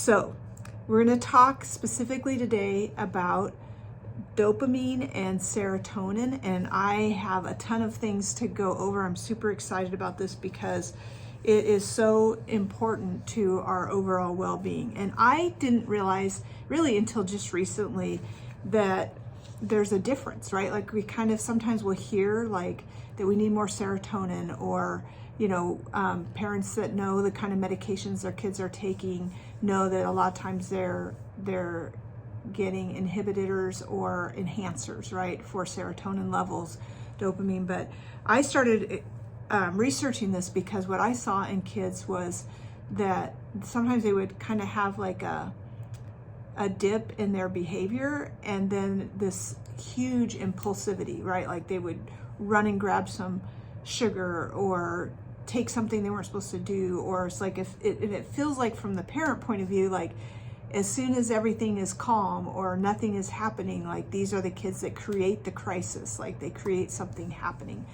So we're going to talk specifically today about dopamine and serotonin, and I have a ton of things to go over. I'm super excited about this because it is so important to our overall well-being. And I didn't realize really until just recently that there's a difference, right? Like we kind of sometimes will hear like that we need more serotonin, or parents that know the kind of medications their kids are taking know that a lot of times they're getting inhibitors or enhancers, right, for serotonin levels, dopamine. But I started researching this because what I saw in kids was that sometimes they would kind of have like a dip in their behavior, and then this huge impulsivity, right? Like they would run and grab some sugar or take something they weren't supposed to do, or it's like if it feels like from the parent point of view, like as soon as everything is calm or nothing is happening, like these are the kids that create the crisis, like they create something happening.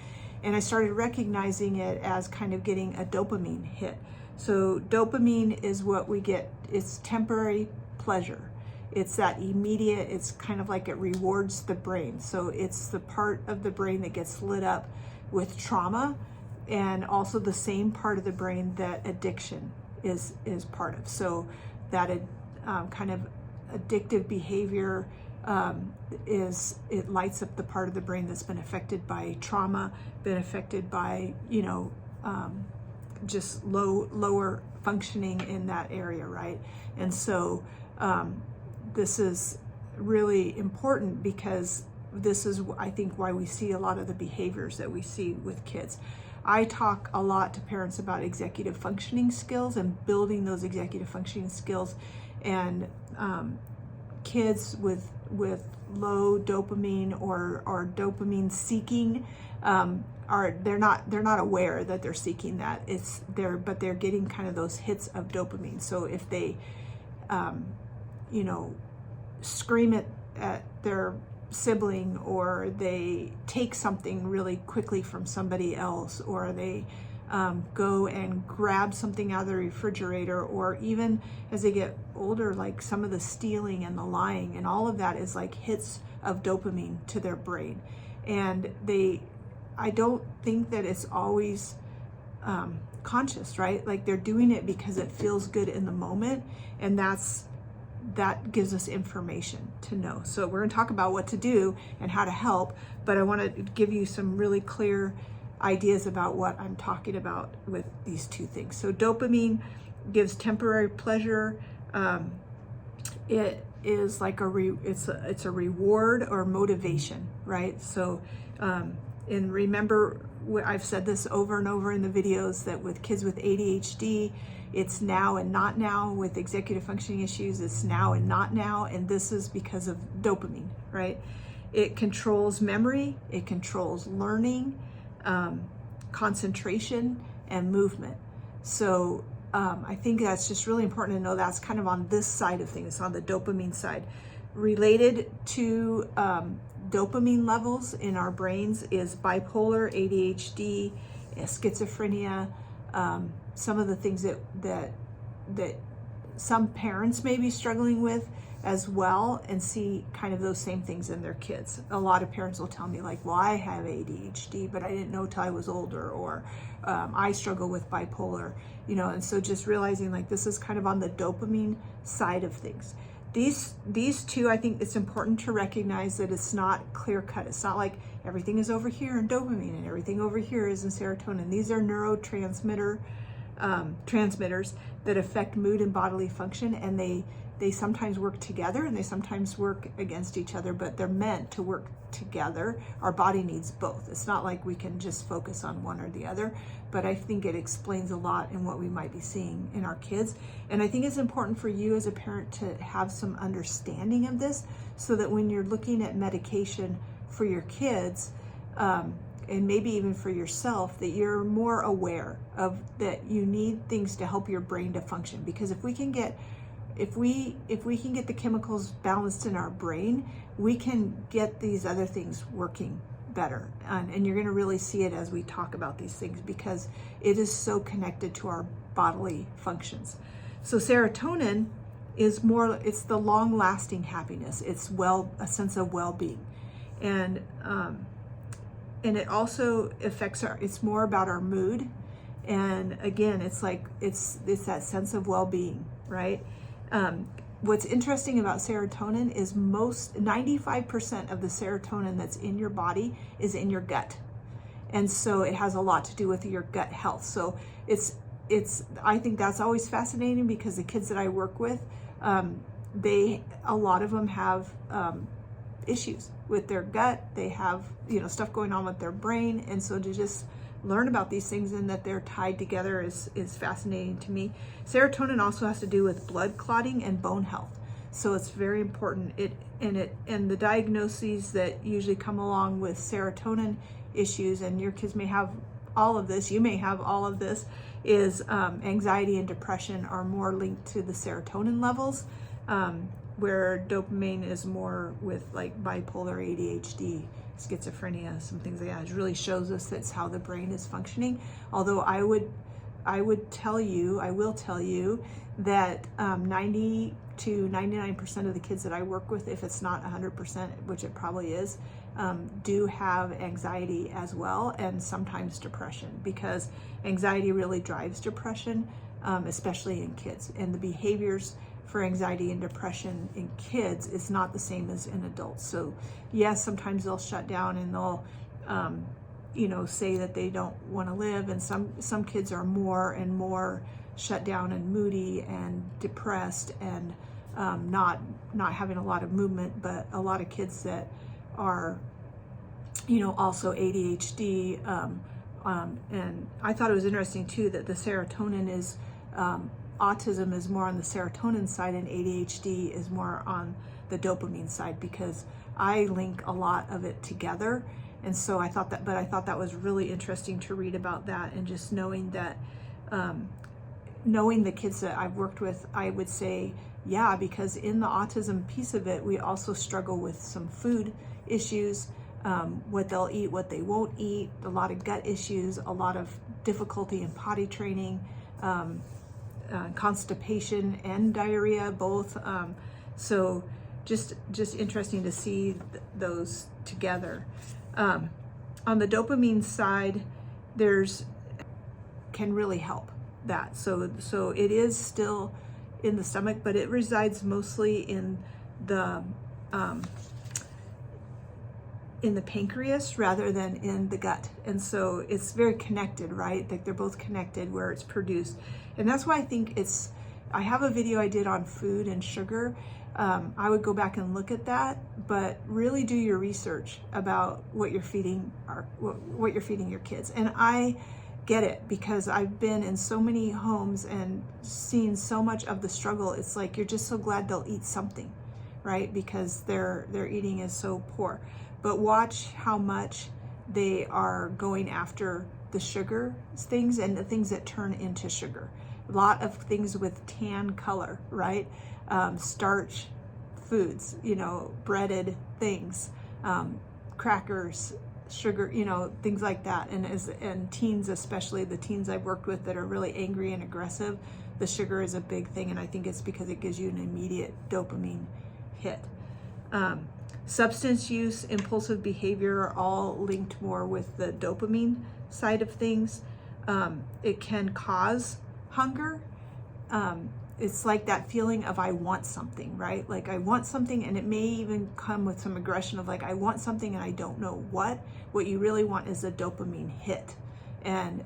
And I started recognizing it as kind of getting a dopamine hit. So dopamine is what we get, it's temporary pleasure. It's that immediate, it's kind of like it rewards the brain. So it's the part of the brain that gets lit up with trauma, and also the same part of the brain that addiction is part of. So that kind of addictive behavior it lights up the part of the brain that's been affected by trauma, been affected by just lower functioning in that area, right? And so this is really important because this is, I think, why we see a lot of the behaviors that we see with kids. I talk a lot to parents about executive functioning skills and building those executive functioning skills, and kids with low dopamine or dopamine seeking they're not aware that they're seeking that. But they're getting kind of those hits of dopamine. So if they scream at their sibling, or they take something really quickly from somebody else, or they go and grab something out of the refrigerator, or even as they get older, like some of the stealing and the lying, and all of that is like hits of dopamine to their brain. And I don't think that it's always conscious, right? Like they're doing it because it feels good in the moment, and that gives us information to know. So we're going to talk about what to do and how to help, but I want to give you some really clear ideas about what I'm talking about with these two things. So dopamine gives temporary pleasure. It is like it's a reward or motivation, right? So and remember, I've said this over and over in the videos, that with kids with ADHD, it's now and not now. With executive functioning issues, it's now and not now. And this is because of dopamine, right? It controls memory, it controls learning, concentration, and movement. So I think that's just really important to know. That's kind of on this side of things, on the dopamine side. Related to dopamine levels in our brains is bipolar, ADHD, schizophrenia, some of the things that some parents may be struggling with as well, and see kind of those same things in their kids. A lot of parents will tell me like, well, I have ADHD, but I didn't know till I was older, or I struggle with bipolar, and so just realizing like this is kind of on the dopamine side of things. These two, I think it's important to recognize that it's not clear cut. It's not like everything is over here in dopamine and everything over here is in serotonin. These are neurotransmitters that affect mood and bodily function, and they sometimes work together and they sometimes work against each other, but they're meant to work together. Our body needs both. It's not like we can just focus on one or the other, but I think it explains a lot in what we might be seeing in our kids. And I think it's important for you as a parent to have some understanding of this, so that when you're looking at medication for your kids, and maybe even for yourself, that you're more aware of that you need things to help your brain to function. Because if we can get the chemicals balanced in our brain, we can get these other things working better. And you're going to really see it as we talk about these things, because it is so connected to our bodily functions. So serotonin is more, it's the long lasting happiness. It's a sense of well-being. And it also affects it's more about our mood. And again, it's that sense of well-being, right? What's interesting about serotonin is 95% of the serotonin that's in your body is in your gut. And so it has a lot to do with your gut health. So I think that's always fascinating, because the kids that I work with, a lot of them have issues with their gut. They have, stuff going on with their brain. And so to just learn about these things and that they're tied together is fascinating to me. Serotonin also has to do with blood clotting and bone health. So it's very important. And the diagnoses that usually come along with serotonin issues, and your kids may have all of this, you may have all of this, is anxiety and depression are more linked to the serotonin levels, where dopamine is more with like bipolar, ADHD, schizophrenia, some things like that. It really shows us that's how the brain is functioning. Although I will tell you that 90 to 99% of the kids that I work with, if it's not 100%, which it probably is, do have anxiety as well, and sometimes depression, because anxiety really drives depression, especially in kids. And the behaviors for anxiety and depression in kids is not the same as in adults. So yes, sometimes they'll shut down and they'll say that they don't want to live, and some kids are more and more shut down and moody and depressed and not having a lot of movement. But a lot of kids that are also ADHD, and I thought it was interesting too that the serotonin is autism is more on the serotonin side and ADHD is more on the dopamine side, because I link a lot of it together. And so I thought that was really interesting to read about that, and just knowing that, knowing the kids that I've worked with, I would say, yeah, because in the autism piece of it, we also struggle with some food issues, what they'll eat, what they won't eat, a lot of gut issues, a lot of difficulty in potty training, constipation and diarrhea, both. So just interesting to see those together. On the dopamine side, can really help that. So it is still in the stomach, but it resides mostly in the pancreas rather than in the gut. And so it's very connected, right? Like they're both connected where it's produced. And that's why I think I have a video I did on food and sugar. I would go back and look at that, but really do your research about what you're feeding your kids. And I get it, because I've been in so many homes and seen so much of the struggle. It's like you're just so glad they'll eat something, right? Because their eating is so poor. But watch how much they are going after the sugar things and the things that turn into sugar. A lot of things with tan color, right? Starch foods, breaded things, crackers, sugar, things like that. And teens, especially the teens I've worked with that are really angry and aggressive, the sugar is a big thing. And I think it's because it gives you an immediate dopamine hit. Substance use, impulsive behavior are all linked more with the dopamine side of things. It can cause hunger. It's like that feeling of I want something, right? Like I want something, and it may even come with some aggression of like I want something and I don't know what. What you really want is a dopamine hit, and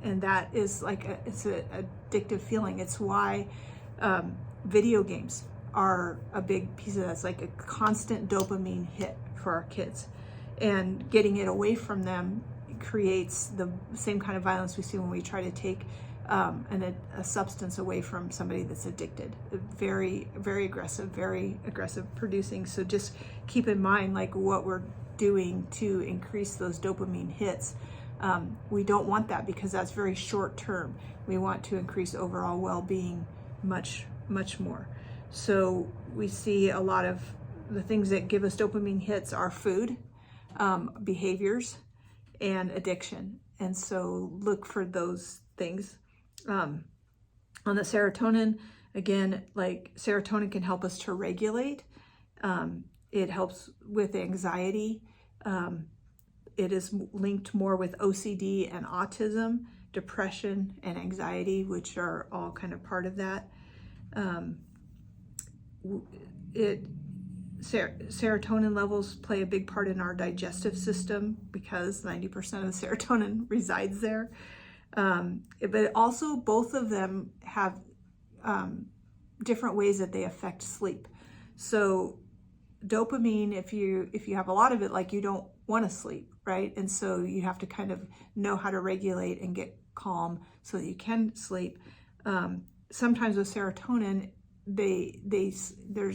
that is like it's an addictive feeling. It's why video games are a big piece of that. It's like a constant dopamine hit for our kids, and getting it away from them creates the same kind of violence we see when we try to take a substance away from somebody that's addicted. Very, very aggressive producing. So just keep in mind like what we're doing to increase those dopamine hits. We don't want that, because that's very short term. We want to increase overall well-being much, much more. So we see a lot of the things that give us dopamine hits are food, behaviors, and addiction. And so look for those things. On the serotonin, Again, like serotonin can help us to regulate. It helps with anxiety. It is linked more with OCD and autism, depression and anxiety, which are all kind of part of that. Serotonin levels play a big part in our digestive system because 90% of serotonin resides there. But also both of them have different ways that they affect sleep. So dopamine, if you have a lot of it, like you don't want to sleep, right? And so you have to kind of know how to regulate and get calm so that you can sleep. Sometimes with serotonin, there's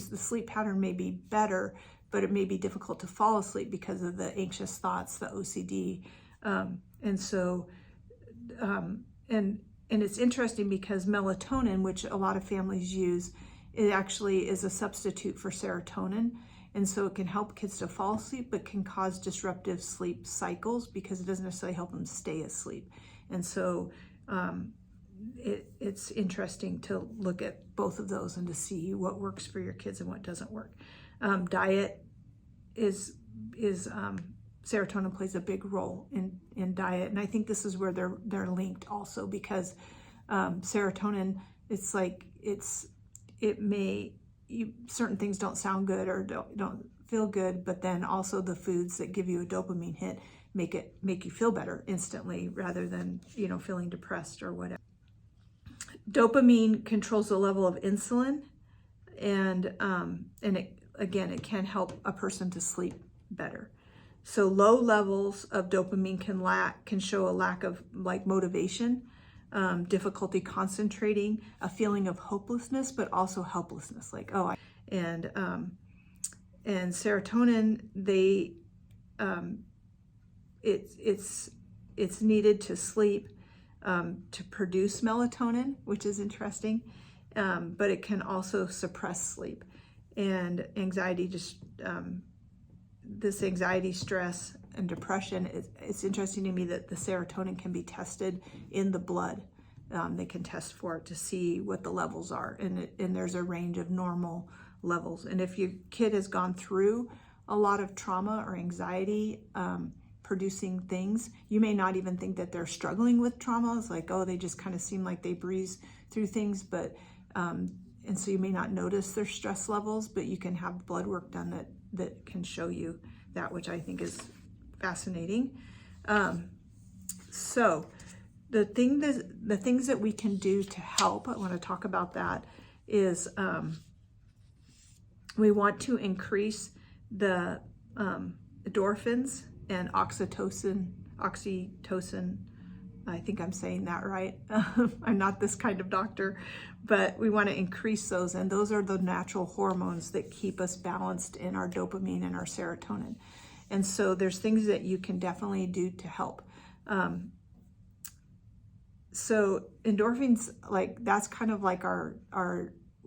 the sleep pattern may be better, but it may be difficult to fall asleep because of the anxious thoughts, the OCD, and it's interesting because melatonin, which a lot of families use, it actually is a substitute for serotonin. And so it can help kids to fall asleep, but can cause disruptive sleep cycles because it doesn't necessarily help them stay asleep. And so it's interesting to look at both of those and to see what works for your kids and what doesn't work. Diet is serotonin plays a big role in diet, and I think this is where they're linked also because serotonin, it's like certain things don't sound good or don't feel good, but then also the foods that give you a dopamine hit make you feel better instantly rather than feeling depressed or whatever. Dopamine controls the level of insulin, and it can help a person to sleep better. So low levels of dopamine can show a lack of like motivation, difficulty concentrating, a feeling of hopelessness, but also helplessness. Like and serotonin, it's needed to sleep to produce melatonin, which is interesting, but it can also suppress sleep and anxiety. This anxiety, stress, and depression, it's interesting to me that the serotonin can be tested in the blood. They can test for it to see what the levels are, and there's a range of normal levels. And if your kid has gone through a lot of trauma or anxiety producing things, you may not even think that they're struggling with trauma. It's like, they just kind of seem like they breeze through things, but and so you may not notice their stress levels, but you can have blood work done that can show you that, which I think is fascinating. So the things that we can do to help, I want to talk about that, is we want to increase the endorphins and oxytocin, I think I'm saying that right. I'm not this kind of doctor, but we want to increase those. And those are the natural hormones that keep us balanced in our dopamine and our serotonin. And so there's things that you can definitely do to help. So endorphins, like that's kind of like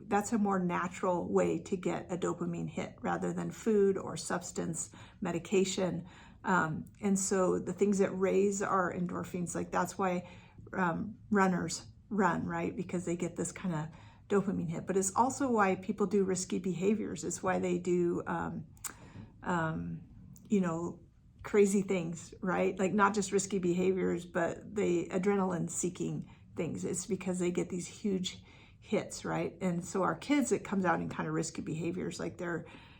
that's a more natural way to get a dopamine hit rather than food or substance, medication. And so the things that raise our endorphins, like that's why runners run, right? Because they get this kind of dopamine hit. But it's also why people do risky behaviors. It's why they do, crazy things, right? Like not just risky behaviors, but the adrenaline seeking things. It's because they get these huge hits, right? And so our kids, it comes out in kind of risky behaviors, like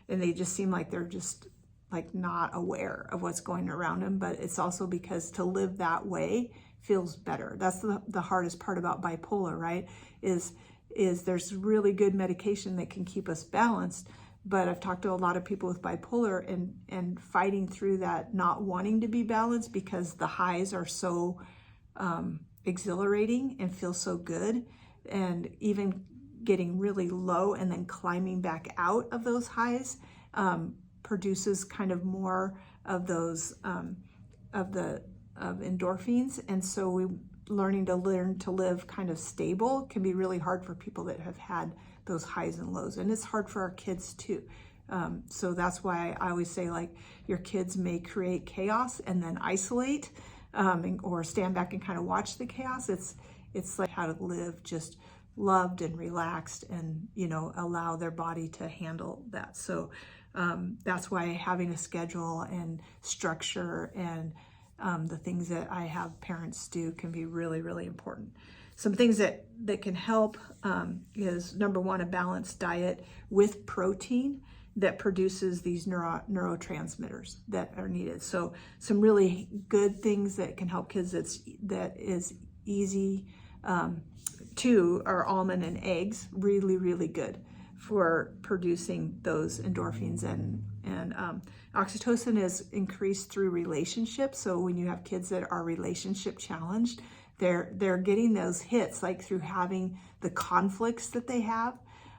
they just seem like they're just like not aware of what's going around them. But it's also because to live that way feels better. That's the hardest part about bipolar, right? Is there's really good medication that can keep us balanced. But I've talked to a lot of people with bipolar and fighting through that, not wanting to be balanced because the highs are so exhilarating and feel so good, and even getting really low and then climbing back out of those highs produces kind of more of those of endorphins. And so learn to live kind of stable can be really hard for people that have had those highs and lows, and it's hard for our kids too. So that's why I always say, like, your kids may create chaos and then isolate, or stand back and kind of watch the chaos. It's like how to live just loved and relaxed, and, you know, allow their body to handle that. So that's why having a schedule and structure and the things that I have parents do can be really, really important. Some things that can help is, number one, a balanced diet with protein that produces these neurotransmitters that are needed. So some really good things that can help kids that is easy to are almond and eggs. Really, really good for producing those endorphins, and oxytocin is increased through relationships. So when you have kids that are relationship challenged, they're getting those hits like through having the conflicts that they have.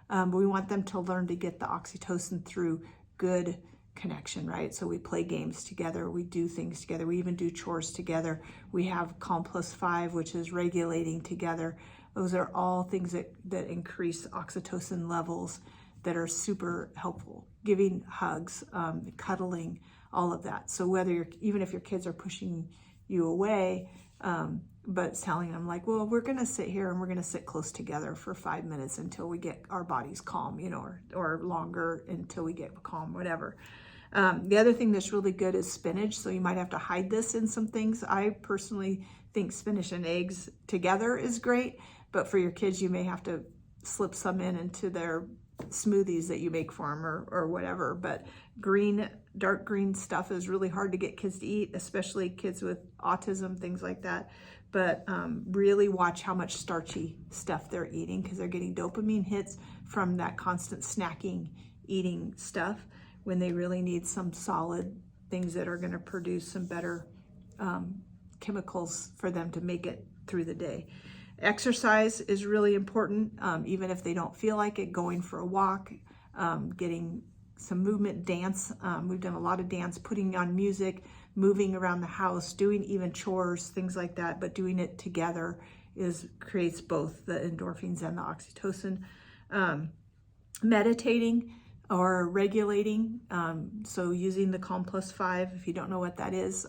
But we want them to learn to get the oxytocin through good connection, right? So we play games together, we do things together, we even do chores together. We have Calm Plus 5, which is regulating together. Those are all things that increase oxytocin levels that are super helpful. Giving hugs, cuddling, all of that. So even if your kids are pushing you away, but telling them like, well, we're gonna sit here and we're gonna sit close together for 5 minutes until we get our bodies calm, you know, or longer until we get calm, whatever. The other thing that's really good is spinach. So you might have to hide this in some things. I personally think spinach and eggs together is great, but for your kids, you may have to slip some into their smoothies that you make for them or whatever. But dark green stuff is really hard to get kids to eat, especially kids with autism, things like that. But really watch how much starchy stuff they're eating, because they're getting dopamine hits from that constant snacking, eating stuff, when they really need some solid things that are going to produce some better chemicals for them to make it through the day. Exercise is really important, even if they don't feel like it. Going for a walk, getting some movement, dance. We've done a lot of dance, putting on music, moving around the house, doing even chores, things like that, but doing it together creates both the endorphins and the oxytocin. Meditating or regulating, so using the Calm Plus 5. If you don't know what that is,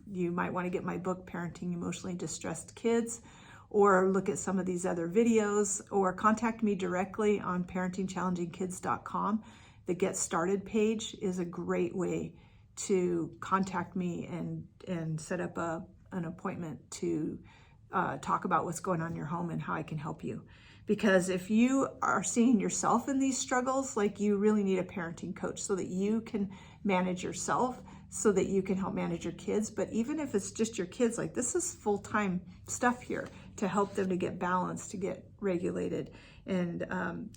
you might want to get my book, Parenting Emotionally Distressed Kids, or look at some of these other videos, or contact me directly on parentingchallengingkids.com. The Get Started page is a great way to contact me and set up an appointment to talk about what's going on in your home and how I can help you. Because if you are seeing yourself in these struggles, like, you really need a parenting coach so that you can manage yourself, so that you can help manage your kids. But even if it's just your kids, like, this is full-time stuff here to help them to get balanced, to get regulated, and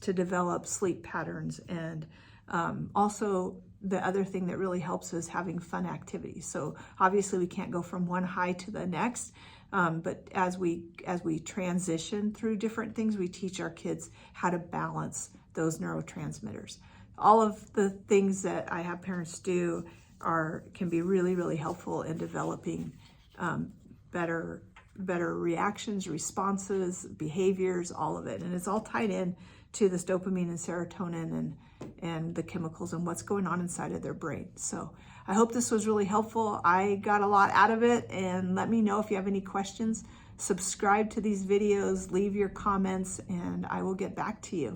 to develop sleep patterns. And also, the other thing that really helps is having fun activities. So obviously we can't go from one high to the next, but as we transition through different things, we teach our kids how to balance those neurotransmitters. All of the things that I have parents do can be really, really helpful in developing better reactions, responses, behaviors, all of it. And it's all tied in to this dopamine and serotonin and the chemicals and what's going on inside of their brain. So I hope this was really helpful. I got a lot out of it, and let me know if you have any questions. Subscribe to these videos, leave your comments, and I will get back to you.